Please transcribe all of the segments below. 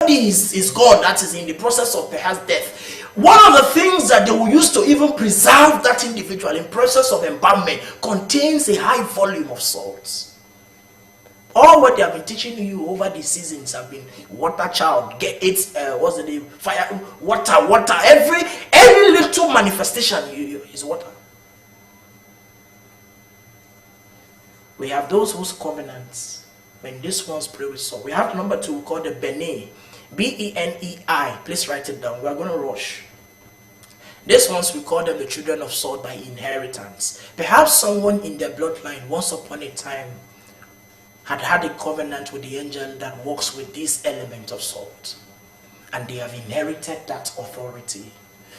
somebody is gone, that is in the process of perhaps death, one of the things that they will use to even preserve that individual in process of embalmment contains a high volume of salt. All what they have been teaching you over the seasons have been water, child, get it, what's the name, fire, water, every little manifestation is water. We have those whose covenants, when these ones pray with salt. We have number 2 called the Benei, Benei. Please write it down. We are going to rush. These ones, we call them the children of salt by inheritance. Perhaps someone in their bloodline once upon a time had a covenant with the angel that works with this element of salt, and they have inherited that authority.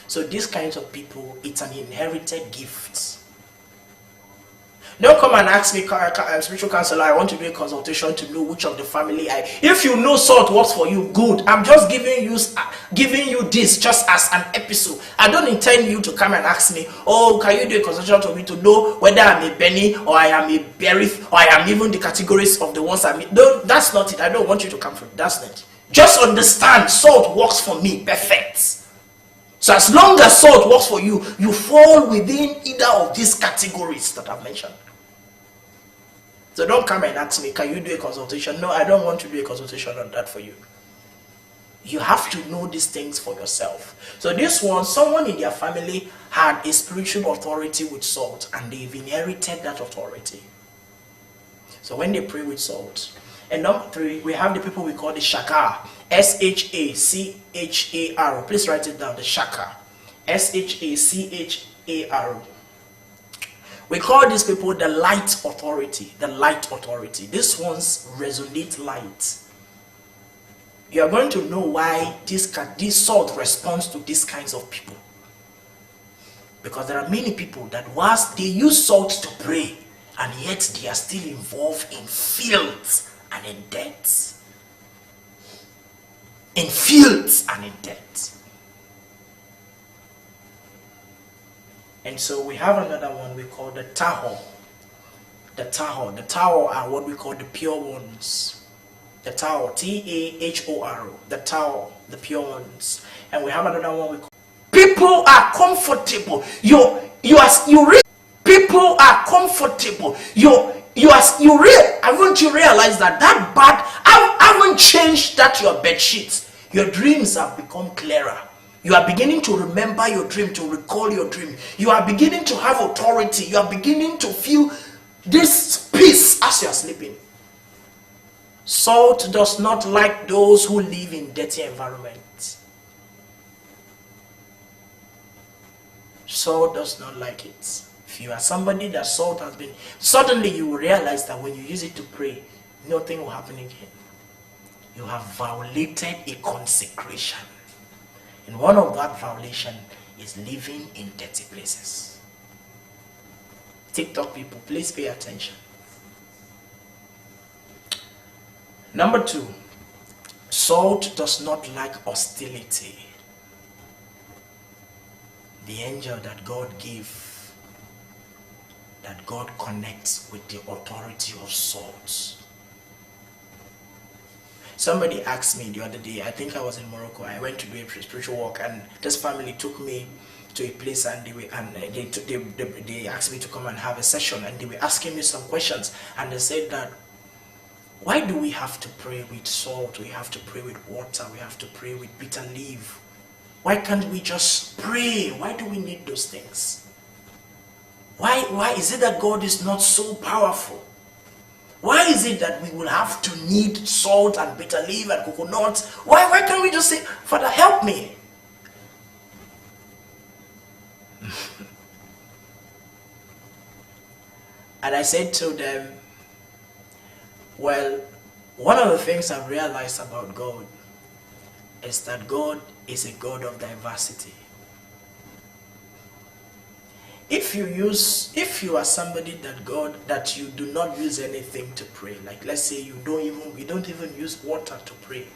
So these kinds of people, it's an inherited gift. Don't come and ask me, spiritual counselor, I want to do a consultation to know which of the family if you know salt works for you, good. I'm just giving you this just as an episode. I don't intend you to come and ask me, oh, can you do a consultation to me to know whether I'm a Benny or I am a Berith or I am even the categories of the ones I'm in. No, that's not it. I don't want you to come from it. That's not it. Just understand, salt works for me, perfect. So as long as salt works for you, you fall within either of these categories that I've mentioned. So don't come and ask me, can you do a consultation? No, I don't want to do a consultation on that for you. You have to know these things for yourself. So this one, someone in their family had a spiritual authority with salt, and they've inherited that authority. So when they pray with salt. And number 3, we have the people we call the Shachar. Shachar. Please write it down, the Shachar. Shachar. We call these people the light authority. The light authority. These ones resonate light. You are going to know why this salt responds to these kinds of people. Because there are many people that whilst they use salt to pray, and yet they are still involved in filth and in debt. In filth and in debt. And so we have another one we call the Tahor. The Tahor. The Tahor are what we call the pure ones. The Tahor. Tahor. The Tahor. The pure ones. And we have another one we call. People are comfortable. People are comfortable. Haven't you realized that bad? Haven't changed that your bed sheets. Your dreams have become clearer. You are beginning to remember your dream, to recall your dream. You are beginning to have authority. You are beginning to feel this peace as you are sleeping. Salt does not like those who live in dirty environments. Salt does not like it. If you are somebody that salt has been, suddenly you will realize that when you use it to pray, nothing will happen again. You have violated a consecration. And one of that violation is living in dirty places. TikTok people, please pay attention. Number 2, salt does not like hostility. The angel that God gave, that God connects with the authority of salt. Somebody asked me the other day, I think I was in Morocco, I went to do a spiritual walk, and this family took me to a place, and they asked me to come and have a session, and they were asking me some questions, and they said that, why do we have to pray with salt? We have to pray with water, we have to pray with bitter leaf. Why can't we just pray? Why do we need those things? Why is it that God is not so powerful? Why is it that we will have to need salt and bitter leaf and coconut? Why can't we just say, Father, help me? And I said to them, well, one of the things I've realized about God is that God is a God of diversity. If you are somebody that you do not use anything to pray, like let's say you don't even use water to pray,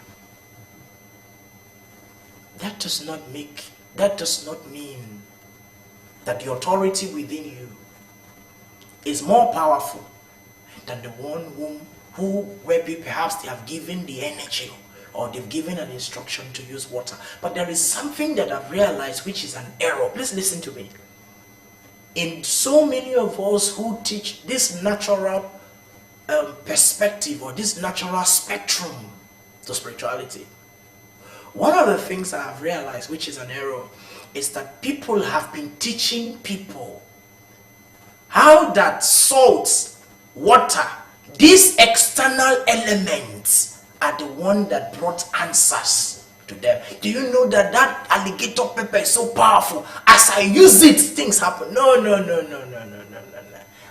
that does not mean that the authority within you is more powerful than the one who maybe perhaps they have given the energy or they've given an instruction to use water. But there is something that I've realized which is an error. Please listen to me. In so many of us who teach this natural perspective or this natural spectrum to spirituality, one of the things I have realized which is an error is that people have been teaching people how that salt, water, these external elements are the one that brought answers to them. Do you know that that alligator pepper is so powerful? As I use it, things happen. No.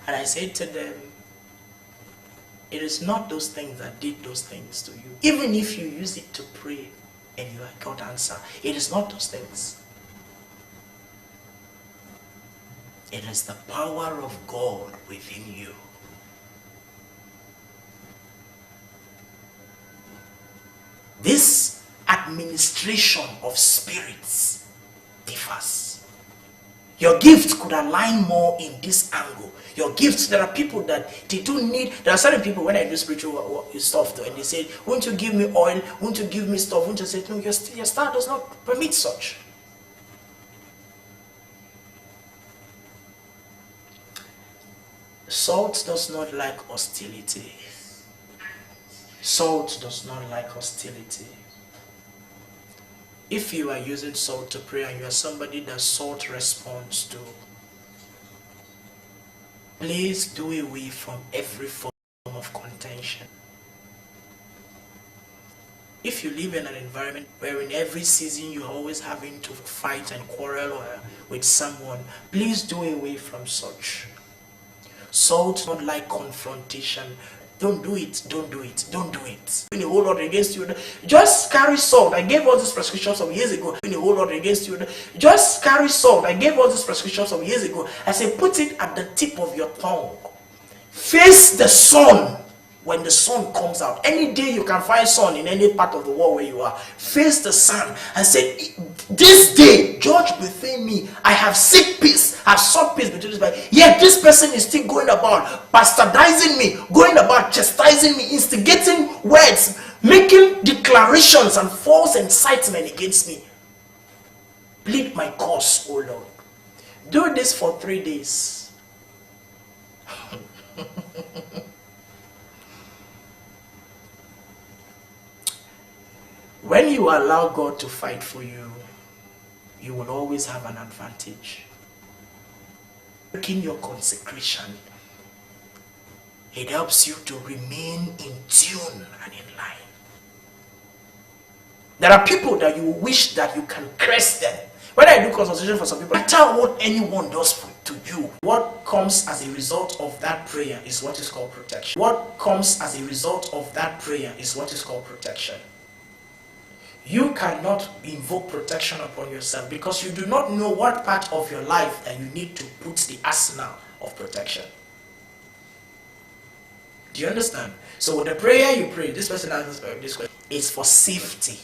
And I said to them, it is not those things that did those things to you. Even if you use it to pray and you got answer, it is not those things. It is the power of God within you. This administration of spirits differs. Your gift could align more in this angle. Your gifts, there are people that they don't need. There are certain people when I do spiritual stuff and they say, won't you give me oil? Won't you give me stuff? Won't you say, no, your star does not permit such. Salt does not like hostility. Salt does not like hostility. If you are using salt to pray and you are somebody that salt responds to, please do away from every form of contention. If you live in an environment where in every season you're always having to fight and quarrel with someone, please do away from such. Salt not like confrontation. Don't do it, don't do it, don't do it. In a whole lot against you, just carry salt. I gave all these prescriptions some years ago. In a whole lot against you, just carry salt. I gave all these prescriptions some years ago. I say put it at the tip of your tongue. Face the sun when the sun comes out. Any day you can find sun in any part of the world where you are. Face the sun and say, this day, judge within me. I have seek peace. I have sought peace between this body. Yet this person is still going about bastardizing me, going about chastising me, instigating words, making declarations and false incitement against me. Plead my cause, O Lord. Do this for 3 days. When you allow God to fight for you, you will always have an advantage. In your consecration, it helps you to remain in tune and in line. There are people that you wish that you can curse them. When I do consultation for some people, no matter what anyone does to you, what comes as a result of that prayer is what is called protection. What comes as a result of that prayer is what is called protection. You cannot invoke protection upon yourself because you do not know what part of your life that you need to put the arsenal of protection. Do you understand? So with the prayer you pray, this person asks this question, is for safety.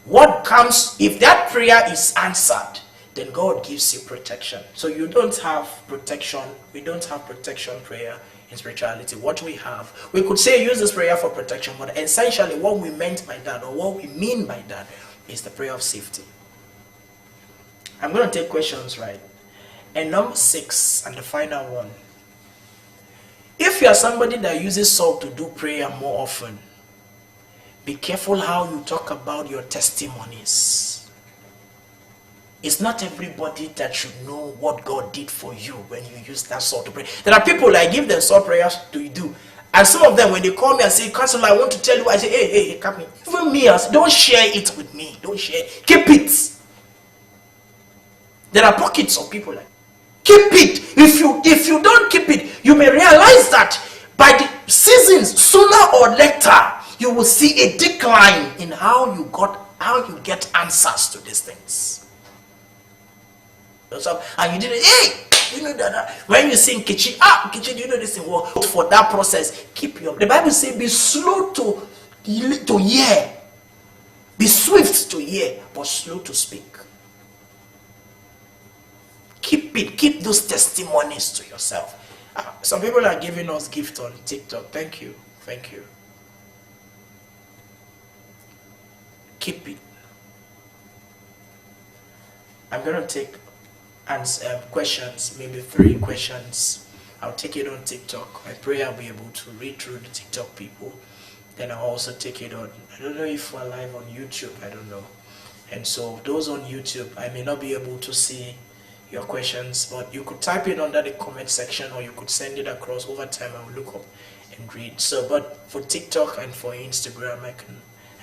What comes, if that prayer is answered, then God gives you protection. So you don't have protection, we don't have protection prayer in spirituality. What we have, we could say use this prayer for protection, but essentially what we meant by that, or what we mean by that, is the prayer of safety. I'm going to take questions, right? And number 6, and the final one. If you are somebody that uses salt to do prayer more often, be careful how you talk about your testimonies. It's not everybody that should know what God did for you when you use that salt to pray. There are people I give them salt prayers to do. And some of them, when they call me and say, Counselor, I want to tell you, I say, hey, come here. Even me, don't share it with me. Don't share it. Keep it. There are pockets of people like keep it. If you don't keep it, you may realize that by the seasons, sooner or later, you will see a decline in how you get answers to these things. And you didn't, hey, you know that when you sing Kichi, Kichi, do you know this thing? Well, for that process, keep your. The Bible says, be slow to hear, be swift to hear, but slow to speak. Keep it, keep those testimonies to yourself. Some people are giving us gifts on TikTok. Thank you. keep it. I'm going to take questions, maybe 3 questions. I'll take it on TikTok. I pray I'll be able to read through the TikTok people. Then I'll also take it on, I don't know if we're live on YouTube, I don't know. And so those on YouTube, I may not be able to see your questions, but you could type it under the comment section, or you could send it across. Over time I will look up and read. So, but for TikTok and for Instagram,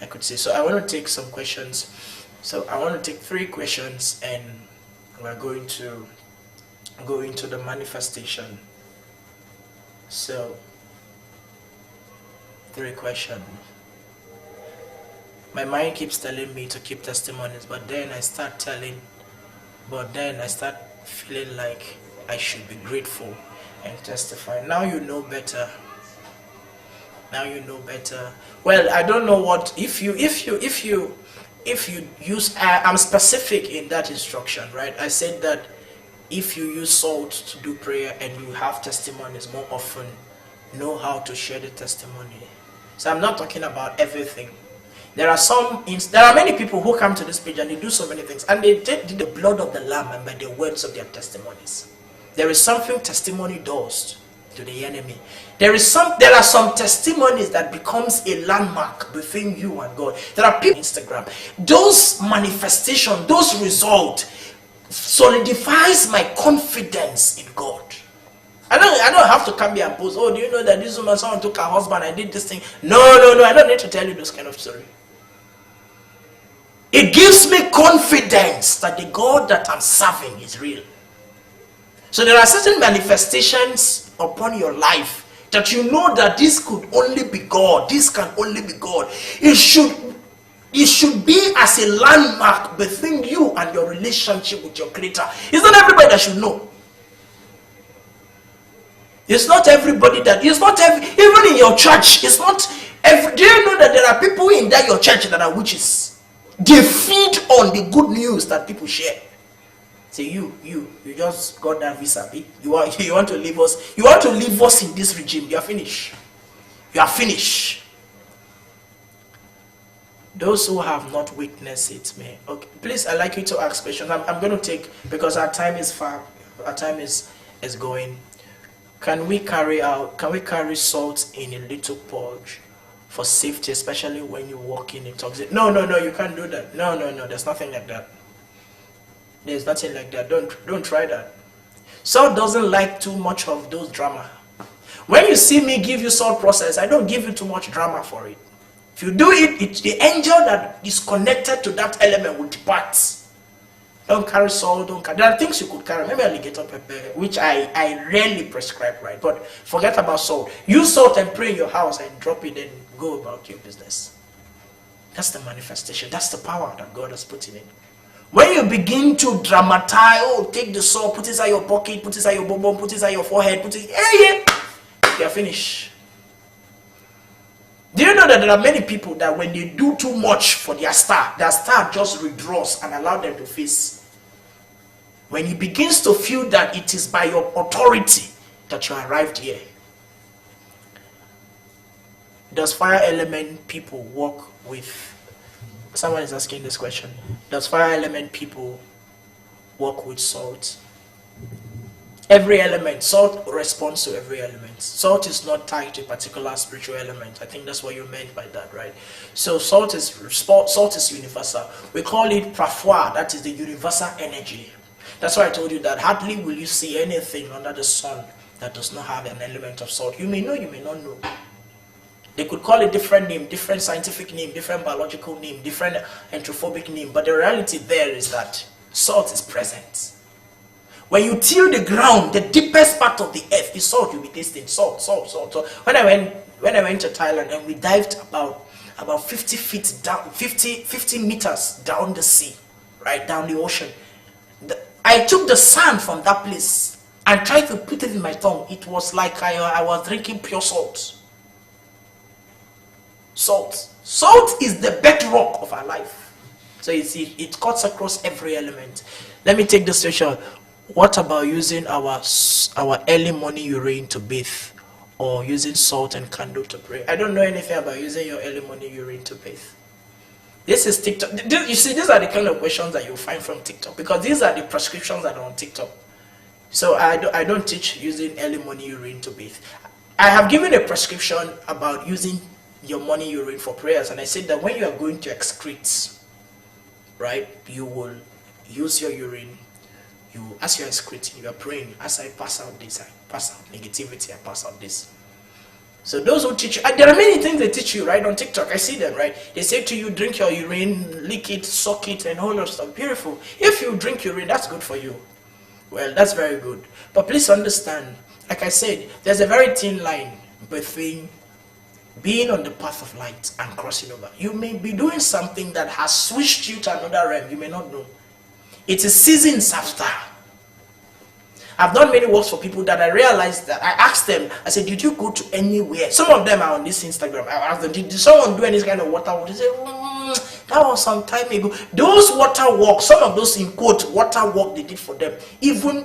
I could say. So I want to take some questions. So I want to take 3 questions, and we're going to go into the manifestation. So 3 questions. My mind keeps telling me to keep testimonies, but then I start feeling like I should be grateful and testify. Now you know better. Now you know better. Well, I don't know what if you use. I'm specific in that instruction, right? I said that if you use salt to do prayer and you have testimonies more often, know how to share the testimony. So I'm not talking about everything. There are many people who come to this page and they do so many things, and they take the blood of the lamb and by the words of their testimonies. There is something testimony does to the enemy. There are some testimonies that becomes a landmark between you and God. There are people on Instagram. Those manifestations, those results solidifies my confidence in God. I don't have to come here and post, oh, do you know that this woman, someone took her husband, I did this thing. No, I don't need to tell you this kind of story. It gives me confidence that the God that I'm serving is real. So there are certain manifestations upon your life that you know that this could only be God. This can only be God. It should be as a landmark between you and your relationship with your Creator. It's not everybody that should know. It's not everybody that, even in your church, it's not do you know that there are people in your church that are witches? They feed on the good news that people share. Say you just got that visa. You want to leave us. You want to leave us in this regime. You are finished. You are finished. Those who have not witnessed it, may. Okay, please, I'd like you to ask questions. I'm going to take, because our time is far. Our time is going. Can we carry salt in a little pouch for safety, especially when you walk in a toxic? No, you can't do that. No, there's nothing like that. There's nothing like that. Don't try that. Salt doesn't like too much of those drama. When you see me give you salt process, I don't give you too much drama for it. If you do it, it's the angel that is connected to that element will depart. Don't carry salt, there are things you could carry, maybe alligator pepper, which I rarely prescribe, right? But forget about salt. Use salt and pray in your house and drop it and go about your business. That's the manifestation. That's the power that God has put in it. When you begin to dramatize, oh, take the salt, put it inside your pocket, put it inside your bum, put it inside your forehead, you're finished. Do you know that there are many people that when they do too much for their star just withdraws and allows them to face? When he begins to feel that it is by your authority that you arrived here. Does fire element people work with? Someone is asking this question. Does fire element people work with salt? Every element, salt responds to every element. Salt is not tied to a particular spiritual element. I think that's what you meant by that, right? So salt is universal. We call it parfois, that is the universal energy. That's why I told you that hardly will you see anything under the sun that does not have an element of salt. You may know, you may not know. They could call it different name, different scientific name, different biological name, different anthropophobic name, but the reality there is that salt is present. When you till the ground, the deepest part of the earth is salt. You'll be tasting salt. So when I went to Thailand and we dived about 50 feet down, 50 meters down the sea, right down the ocean, I took the sand from that place and tried to put it in my tongue. It was like I was drinking pure salt. Salt is the bedrock of our life. So it cuts across every element. Let me take this question. What about using our early morning urine to bathe, or using salt and candle to pray? I don't know anything about using your early morning urine to bathe. This is TikTok. You see, these are the kind of questions that you'll find from TikTok, because these are the prescriptions that are on TikTok. So I don't teach using early morning urine to bathe. I have given a prescription about using your morning urine for prayers, and I said that when you are going to excrete, right, you will use your urine. You, as you are excreting, you are praying, as I pass out this, I pass out negativity, I pass out this. So those who teach you, there are many things they teach you, right, on TikTok. I see them, right? They say to you, drink your urine, lick it, suck it, and all that stuff. Beautiful. If you drink urine, that's good for you. Well, that's very good. But please understand, like I said, there's a very thin line between being on the path of light and crossing over. You may be doing something that has switched you to another realm. You may not know. It is seasons after. I've done many works for people that I realized that I asked them, I said, did you go to anywhere? Some of them are on this Instagram. I asked them, did someone do any kind of water walk? They say, that was some time ago. Those water walks, some of those in quote, water walk they did for them, even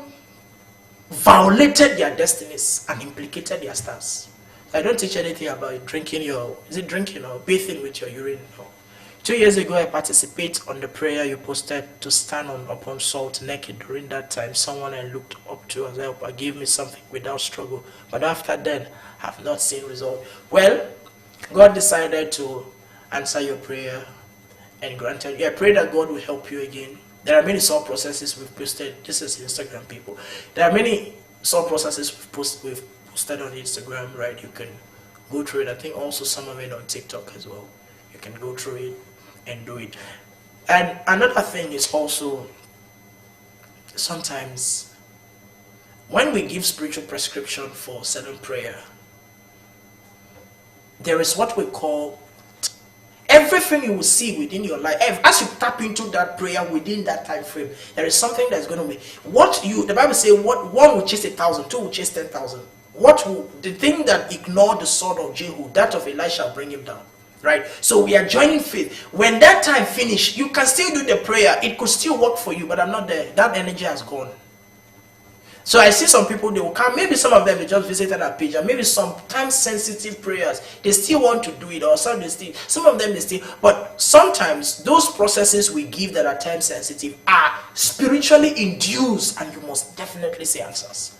violated their destinies and implicated their stars. I don't teach anything about drinking your, is it drinking or bathing with your urine? No. 2 years ago, I participated on the prayer you posted to stand upon salt naked. During that time, someone I looked up to as helper gave me something without struggle. But after then, I have not seen result. Well, God decided to answer your prayer and granted. I pray that God will help you again. There are many salt processes we've posted. This is Instagram, people. There are many salt processes we've posted on Instagram, right? You can go through it. I think also some of it on TikTok as well. You can go through it and do it. And another thing is also, sometimes when we give spiritual prescription for certain prayer, there is what we call everything you will see within your life. As you tap into that prayer within that time frame, there is something that's going to be what you, the Bible says, what one will chase 1,000, two will chase 10,000. The thing that ignored the sword of Jehu, that of Elisha will bring him down. Right? So we are joining faith. When that time finish, you can still do the prayer. It could still work for you, but I'm not there. That energy has gone. So I see some people, they will come. Maybe some of them, they just visited our page, and maybe some time sensitive prayers, they still want to do it, or some of them they still. But sometimes those processes we give that are time sensitive are spiritually induced, and you must definitely see answers.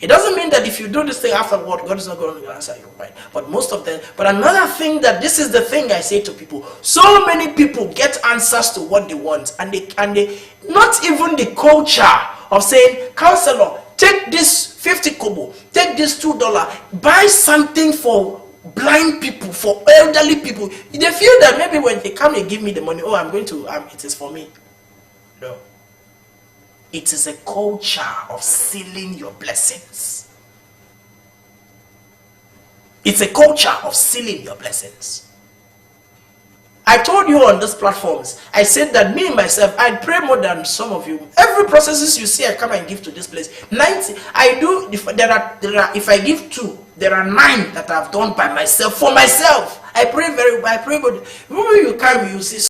It doesn't mean that if you do this thing afterward, God is not going to answer you, right? But most of them, but another thing that this is the thing I say to people, so many people get answers to what they want, and they not even the culture of saying, counselor, take this 50 kobo, take this $2, buy something for blind people, for elderly people. They feel that maybe when they come and give me the money, oh, I'm going to, it is for me. No. It is a culture of sealing your blessings. It's a culture of sealing your blessings. I told you on these platforms, I said that me myself, I pray more than some of you. Every processes you see, I come and give to this place. 90, I do. If I give 2, there are 9 that I've done by myself for myself. I pray good. When you come, you see.